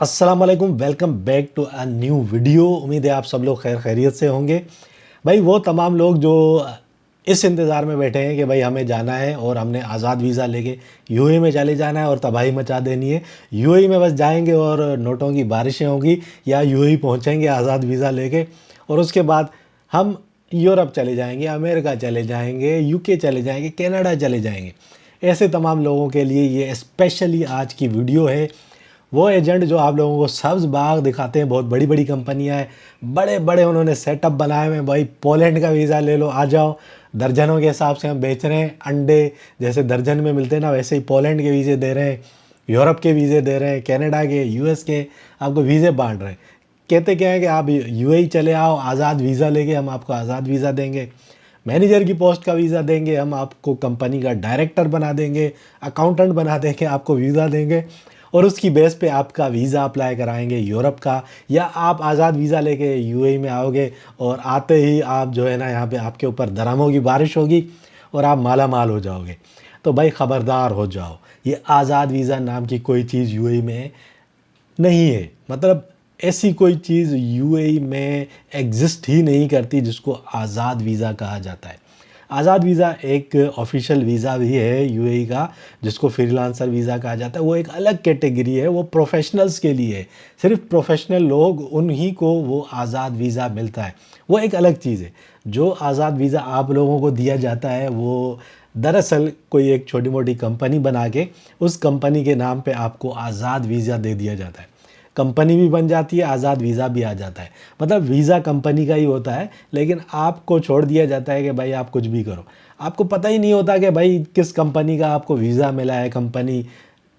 अस्सलाम वालेकुम, welcome back to a new video. उम्मीद है आप सब लोग खैर खैरियत से होंगे। भाई वो तमाम लोग जो इस इंतज़ार में बैठे हैं कि भाई हमें जाना है और हमने आज़ाद वीज़ा लेके यूएई में चले जाना है और तबाही मचा देनी है। यूएई में बस जाएंगे और नोटों की बारिशें होंगी या यूएई पहुंचेंगे आज़ाद वीज़ा लेके और उसके बाद हम यूरोप चले जाएंगे, अमेरिका चले जाएंगे, यूके चले जाएंगे, कनाडा चले जाएंगे। ऐसे तमाम लोगों के लिए ये स्पेशली आज की वीडियो है। वो एजेंट जो आप लोगों को सब्ज़ बाग दिखाते हैं, बहुत बड़ी बड़ी कंपनियां हैं, बड़े बड़े उन्होंने सेटअप बनाए हुए हैं। भाई पोलैंड का वीज़ा ले लो, आ जाओ। दर्जनों के हिसाब से हम बेच रहे हैं अंडे, जैसे दर्जन में मिलते हैं ना, वैसे ही पोलैंड के वीज़े दे रहे हैं, यूरोप के वीज़े दे रहे हैं, कनाडा के, यूएस के, आपको वीज़े बांट रहे हैं। कहते क्या है कि आप यूएई चले आओ, आज़ाद वीज़ा लेके हम आपको आज़ाद वीज़ा देंगे, मैनेजर की पोस्ट का वीज़ा देंगे, हम आपको कंपनी का डायरेक्टर बना देंगे, अकाउंटेंट बना देंगे, आपको वीज़ा देंगे और उसकी बेस पे आपका वीज़ा अप्लाई कराएंगे यूरोप का, या आप आज़ाद वीज़ा लेके यूएई में आओगे और आते ही आप जो है ना यहाँ पे आपके ऊपर दरामों की बारिश होगी और आप माला माल हो जाओगे। तो भाई ख़बरदार हो जाओ, ये आज़ाद वीज़ा नाम की कोई चीज़ यूएई में नहीं है। मतलब ऐसी कोई चीज़ यूएई में एग्जिस्ट ही नहीं करती जिसको आज़ाद वीज़ा कहा जाता है। आज़ाद वीज़ा एक ऑफिशियल वीज़ा भी है यूएई का, जिसको फ्रीलांसर वीज़ा कहा जाता है। वो एक अलग कैटेगरी है, वो प्रोफेशनल्स के लिए है। सिर्फ प्रोफेशनल लोग, उन्हीं को वो आज़ाद वीज़ा मिलता है। वो एक अलग चीज़ है। जो आज़ाद वीज़ा आप लोगों को दिया जाता है वो दरअसल कोई एक छोटी मोटी कंपनी बना के उस कंपनी के नाम पे आपको आज़ाद वीज़ा दे दिया जाता है। कंपनी भी बन जाती है, आज़ाद वीज़ा भी आ जाता है। मतलब वीज़ा कंपनी का ही होता है, लेकिन आपको छोड़ दिया जाता है कि भाई आप कुछ भी करो। आपको पता ही नहीं होता कि भाई किस कंपनी का आपको वीज़ा मिला है, कंपनी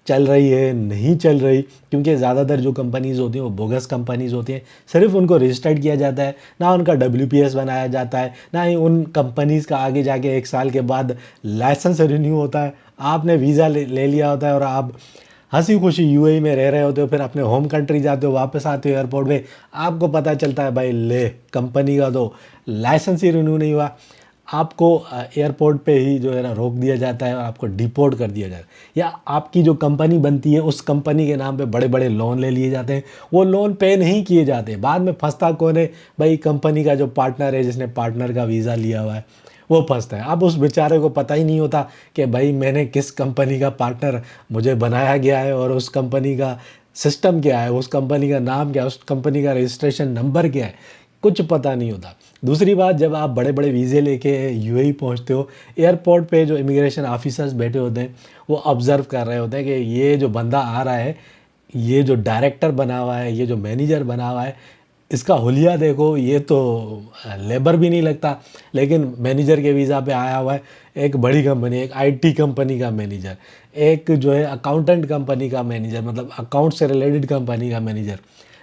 चल रही है नहीं चल रही, क्योंकि ज़्यादातर जो कंपनीज़ होती हैं वो बोगस कंपनीज़ होती हैं। सिर्फ उनको रजिस्टर्ड किया जाता है, ना उनका डब्ल्यूपीएस बनाया जाता है, ना ही उन कंपनीज़ का आगे जाके 1 साल के बाद लाइसेंस रिन्यू होता है। आपने वीज़ा ले लिया होता है और आप हंसी खुशी यूएई में रह रहे होते हो, फिर अपने होम कंट्री जाते हो, वापस आते हो एयरपोर्ट में, आपको पता चलता है भाई ले कंपनी का तो लाइसेंस ही रिन्यू नहीं हुआ। आपको एयरपोर्ट पे ही जो है ना रोक दिया जाता है और आपको डिपोर्ट कर दिया जाता है। या आपकी जो कंपनी बनती है उस कंपनी के नाम पे बड़े बड़े लोन ले लिए जाते हैं, वो लोन पे नहीं किए जाते। बाद में फंसता कौन है? भाई कंपनी का जो पार्टनर है, जिसने पार्टनर का वीज़ा लिया हुआ है, वो फंसता है। अब उस बेचारे को पता ही नहीं होता कि भाई मैंने किस कंपनी का पार्टनर मुझे बनाया गया है और उस कंपनी का सिस्टम क्या है, उस कंपनी का नाम क्या है, उस कंपनी का रजिस्ट्रेशन नंबर क्या है, कुछ पता नहीं होता। दूसरी बात, जब आप बड़े बड़े वीज़े लेके यूएई पहुंचते हो, एयरपोर्ट पे जो इमिग्रेशन ऑफिसर्स बैठे होते हैं वो ऑब्ज़र्व कर रहे होते हैं कि ये जो बंदा आ रहा है, ये जो डायरेक्टर बना हुआ है, ये जो मैनेजर बना हुआ है, इसका हुलिया देखो, ये तो लेबर भी नहीं लगता, लेकिन मैनेजर के वीज़ा पे आया हुआ है। एक बड़ी कंपनी, एक आईटी कंपनी का मैनेजर, एक जो है अकाउंटेंट कंपनी का मैनेजर, मतलब अकाउंट से रिलेटेड कंपनी का मैनेजर,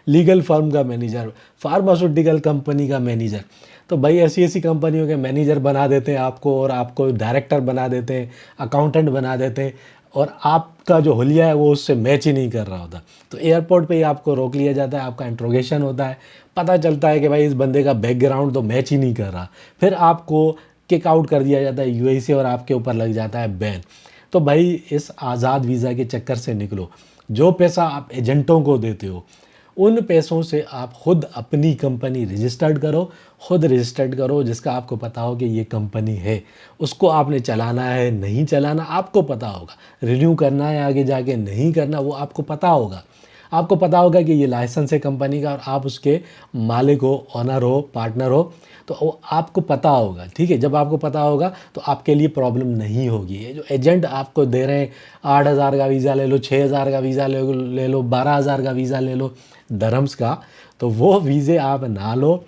लीगल फर्म का मैनेजर, फार्मास्यूटिकल कंपनी का मैनेजर। तो भाई ऐसी ऐसी कंपनियों के मैनेजर बना देते हैं आपको, और आपको डायरेक्टर बना देते हैं, अकाउंटेंट बना देते हैं, और आपका जो हुलिया है वो उससे मैच ही नहीं कर रहा होता। तो एयरपोर्ट पे ही आपको रोक लिया जाता है, आपका इंट्रोगेशन होता है, पता चलता है कि भाई इस बंदे का बैकग्राउंड तो मैच ही नहीं कर रहा। फिर आपको किक आउट कर दिया जाता है यूएई से और आपके ऊपर लग जाता है बैन। तो भाई इस आज़ाद वीज़ा के चक्कर से निकलो। जो पैसा आप एजेंटों को देते हो, उन पैसों से आप खुद अपनी कंपनी रजिस्टर्ड करो, खुद रजिस्टर्ड करो, जिसका आपको पता हो कि ये कंपनी है। उसको आपने चलाना है, नहीं चलाना आपको पता होगा, रिन्यू करना है आगे जाके नहीं करना वो आपको पता होगा। आपको पता होगा कि ये लाइसेंस है कंपनी का और आप उसके मालिक हो, ऑनर हो, पार्टनर हो, तो वो आपको पता होगा। ठीक है, जब आपको पता होगा तो आपके लिए प्रॉब्लम नहीं होगी। ये जो एजेंट आपको दे रहे हैं, 8,000 का वीज़ा ले लो, 6,000 का वीज़ा ले लो, 12,000 का वीज़ा ले लो धर्म्स का, तो वो वीज़े आप ना लो।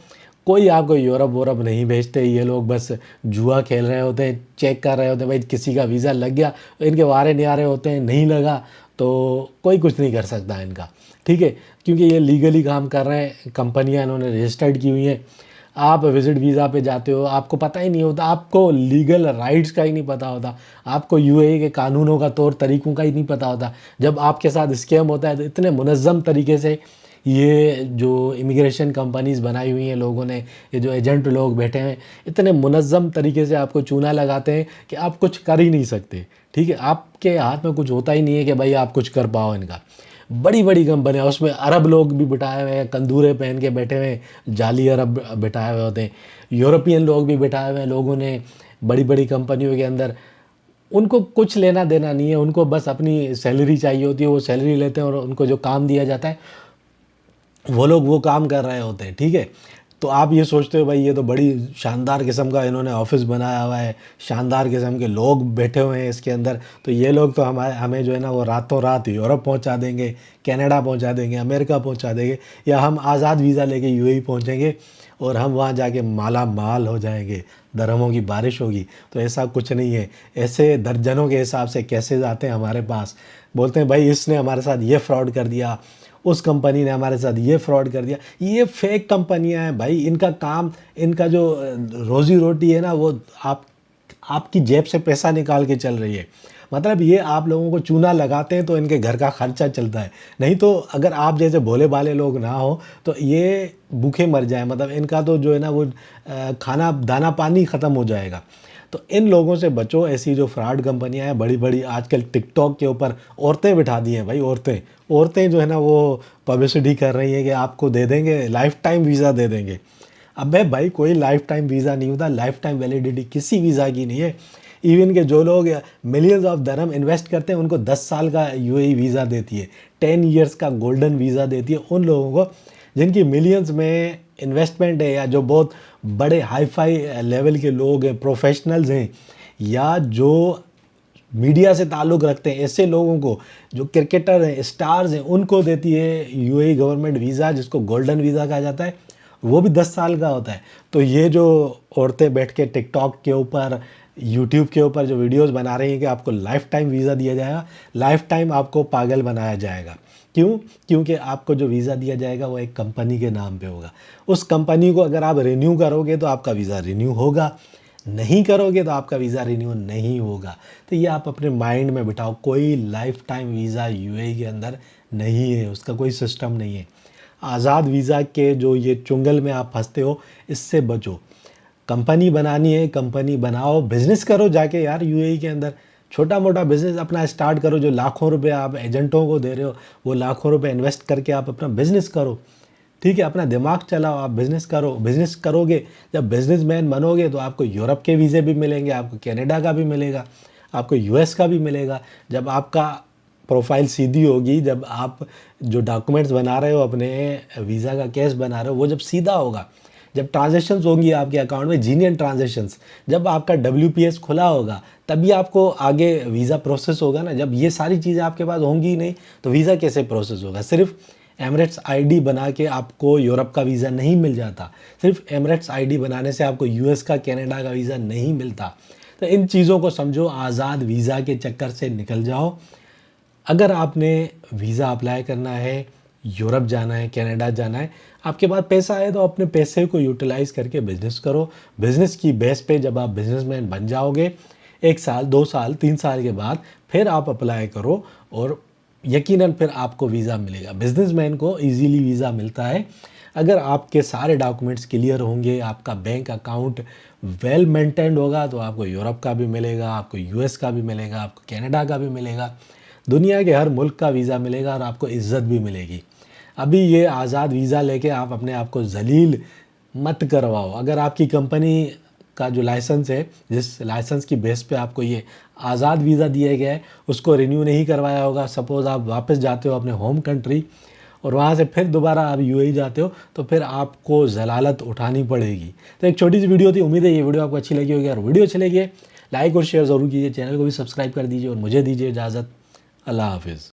कोई आपको यूरोप वोरप नहीं भेजते। ये लोग बस जुआ खेल रहे होते हैं, चेक कर रहे होते हैं, भाई किसी का वीज़ा लग गया, इनके वारे न्यारे होते हैं, नहीं लगा तो कोई कुछ नहीं कर सकता इनका। ठीक है, क्योंकि ये लीगली काम कर रहे हैं, कंपनियां इन्होंने रजिस्टर्ड की हुई हैं। आप विजिट वीज़ा पे जाते हो, आपको पता ही नहीं होता, आपको लीगल राइट्स का ही नहीं पता होता, आपको यूएई के कानूनों का, तौर तरीक़ों का ही नहीं पता होता। जब आपके साथ स्कैम होता है तो इतने मुनज़्ज़म तरीके से ये जो इमिग्रेशन कंपनीज़ बनाई हुई हैं लोगों ने, ये जो एजेंट लोग बैठे हैं, इतने मुनज़्ज़म तरीके से आपको चूना लगाते हैं कि आप कुछ कर ही नहीं सकते। ठीक है, आपके हाथ में कुछ होता ही नहीं है कि भाई आप कुछ कर पाओ इनका। बड़ी बड़ी कंपनियाँ, उसमें अरब लोग भी बिठाए हुए हैं, कंदूरे पहन के बैठे हुए हैं, जाली अरब बिठाए हुए होते हैं, यूरोपियन लोग भी बिठाए हुए हैं लोगों ने बड़ी बड़ी कंपनियों के अंदर। उनको कुछ लेना देना नहीं है, उनको बस अपनी सैलरी चाहिए होती है, वो सैलरी लेते हैं और उनको जो काम दिया जाता है वो लोग वो काम कर रहे होते हैं, ठीक है। तो आप ये सोचते हो भाई ये तो बड़ी शानदार किस्म का इन्होंने ऑफिस बनाया हुआ है, शानदार किस्म के लोग बैठे हुए हैं इसके अंदर, तो ये लोग तो हमें जो है ना वो रातों रात यूरोप पहुंचा देंगे, कनाडा पहुंचा देंगे, अमेरिका पहुंचा देंगे, या हम आज़ाद वीज़ा लेके यूएई पहुंचेंगे और हम वहाँ जाके माला माल हो जाएंगे, दरहमों की बारिश होगी। तो ऐसा कुछ नहीं है। ऐसे दर्जनों के हिसाब से केसेस आते हैं हमारे पास, बोलते हैं भाई इसने हमारे साथ ये फ्रॉड कर दिया, उस कंपनी ने हमारे साथ ये फ्रॉड कर दिया। ये फेक कंपनियां हैं भाई, इनका काम, इनका जो रोजी रोटी है ना वो आपकी जेब से पैसा निकाल के चल रही है। मतलब ये आप लोगों को चूना लगाते हैं तो इनके घर का खर्चा चलता है, नहीं तो अगर आप जैसे भोले भाले लोग ना हो तो ये भूखे मर जाए। मतलब इनका तो जो है ना वो खाना दाना पानी ख़त्म हो जाएगा। तो इन लोगों से बचो। ऐसी जो फ्रॉड कंपनियां हैं बड़ी बड़ी, आजकल टिकटॉक के ऊपर औरतें बिठा दी हैं भाई, औरतें जो है ना वो पब्लिसिटी कर रही हैं कि आपको दे देंगे, लाइफ टाइम वीज़ा दे देंगे। अबे भाई कोई लाइफ टाइम वीज़ा नहीं होता, लाइफ टाइम वैलिडिटी किसी वीज़ा की नहीं है। इवन के जो लोग मिलियंस ऑफ दरहम इन्वेस्ट करते हैं उनको 10 साल का यूएई वीज़ा देती है, 10 ईयर्स का गोल्डन वीज़ा देती है उन लोगों को जिनकी मिलियंस में इन्वेस्टमेंट है, या जो बहुत बड़े हाई फाई लेवल के लोग हैं, प्रोफेशनल्स हैं, या जो मीडिया से ताल्लुक़ रखते हैं, ऐसे लोगों को, जो क्रिकेटर हैं, स्टार्स हैं, उनको देती है यूएई गवर्नमेंट वीज़ा, जिसको गोल्डन वीज़ा कहा जाता है। वो भी 10 साल का होता है। तो ये जो औरतें बैठ के टिकटॉक के ऊपर, यूट्यूब के ऊपर जो वीडियोस बना रही हैं कि आपको लाइफ टाइम वीज़ा दिया जाएगा, लाइफ टाइम आपको पागल बनाया जाएगा। क्यों? क्योंकि आपको जो वीज़ा दिया जाएगा वो एक कंपनी के नाम पे होगा। उस कंपनी को अगर आप रिन्यू करोगे तो आपका वीज़ा रिन्यू होगा, नहीं करोगे तो आपका वीज़ा रिन्यू नहीं होगा। तो ये आप अपने माइंड में बिठाओ, कोई लाइफ टाइम वीज़ा यूएई के अंदर नहीं है, उसका कोई सिस्टम नहीं है। आज़ाद वीज़ा के जो ये चुंगल में आप फंसते हो, इससे बचो। कंपनी बनानी है, कंपनी बनाओ, बिज़नेस करो जाके यार यूएई के अंदर, छोटा मोटा बिज़नेस अपना स्टार्ट करो। जो लाखों रुपए आप एजेंटों को दे रहे हो, वो लाखों रुपए इन्वेस्ट करके आप अपना बिज़नेस करो, ठीक है। अपना दिमाग चलाओ, आप बिज़नेस करो। बिज़नेस करोगे, जब बिज़नेसमैन बनोगे तो आपको यूरोप के वीज़े भी मिलेंगे, आपको कनाडा का भी मिलेगा, आपको यूएस का भी मिलेगा। जब आपका प्रोफाइल सीधी होगी, जब आप जो डॉक्यूमेंट्स बना रहे हो, अपने वीज़ा का केस बना रहे हो, वो जब सीधा होगा, जब ट्रांजेक्शन्स होंगी आपके अकाउंट में, जीनियन ट्रांजेक्शन्स, जब आपका डब्ल्यूपीएस खुला होगा, तभी आपको आगे वीज़ा प्रोसेस होगा ना। जब ये सारी चीज़ें आपके पास होंगी ही नहीं तो वीज़ा कैसे प्रोसेस होगा? सिर्फ एमिरेट्स आईडी बना के आपको यूरोप का वीज़ा नहीं मिल जाता, सिर्फ एमिरेट्स आईडी बनाने से आपको यूएस का, कनाडा का वीज़ा नहीं मिलता। तो इन चीज़ों को समझो, आज़ाद वीज़ा के चक्कर से निकल जाओ। अगर आपने वीज़ा अप्लाई करना है, यूरोप जाना है, कनाडा जाना है, आपके पास पैसा है तो अपने पैसे को यूटिलाइज़ करके बिज़नेस करो। बिज़नेस की बेस पे जब आप बिज़नेसमैन बन जाओगे, 1 साल, 2 साल, 3 साल के बाद फिर आप अप्लाई करो और यकीनन फिर आपको वीज़ा मिलेगा। बिज़नेसमैन को ईज़िली वीज़ा मिलता है अगर आपके सारे डॉक्यूमेंट्स क्लियर होंगे, आपका बैंक अकाउंट वेल मेंटेन्ड होगा तो आपको यूरोप का भी मिलेगा, आपको यूएस का भी मिलेगा, आपको कनाडा का भी मिलेगा, दुनिया के हर मुल्क का वीज़ा मिलेगा और आपको इज़्ज़त भी मिलेगी। अभी ये आज़ाद वीज़ा लेके आप अपने आप को ज़लील मत करवाओ। अगर आपकी कंपनी का जो लाइसेंस है, जिस लाइसेंस की बेस पे आपको ये आज़ाद वीज़ा दिया गया है, उसको रिन्यू नहीं करवाया होगा, सपोज़ आप वापस जाते हो अपने होम कंट्री और वहाँ से फिर दोबारा आप यूएई जाते हो, तो फिर आपको ज़लालत उठानी पड़ेगी। तो एक छोटी सी वीडियो थी, उम्मीद है ये वीडियो आपको अच्छी लगी होगी। और वीडियो अच्छी लगी है लाइक और शेयर ज़रूर कीजिए, चैनल को भी सब्सक्राइब कर दीजिए और मुझे दीजिए इजाज़त। अल्लाह हाफ़िज़।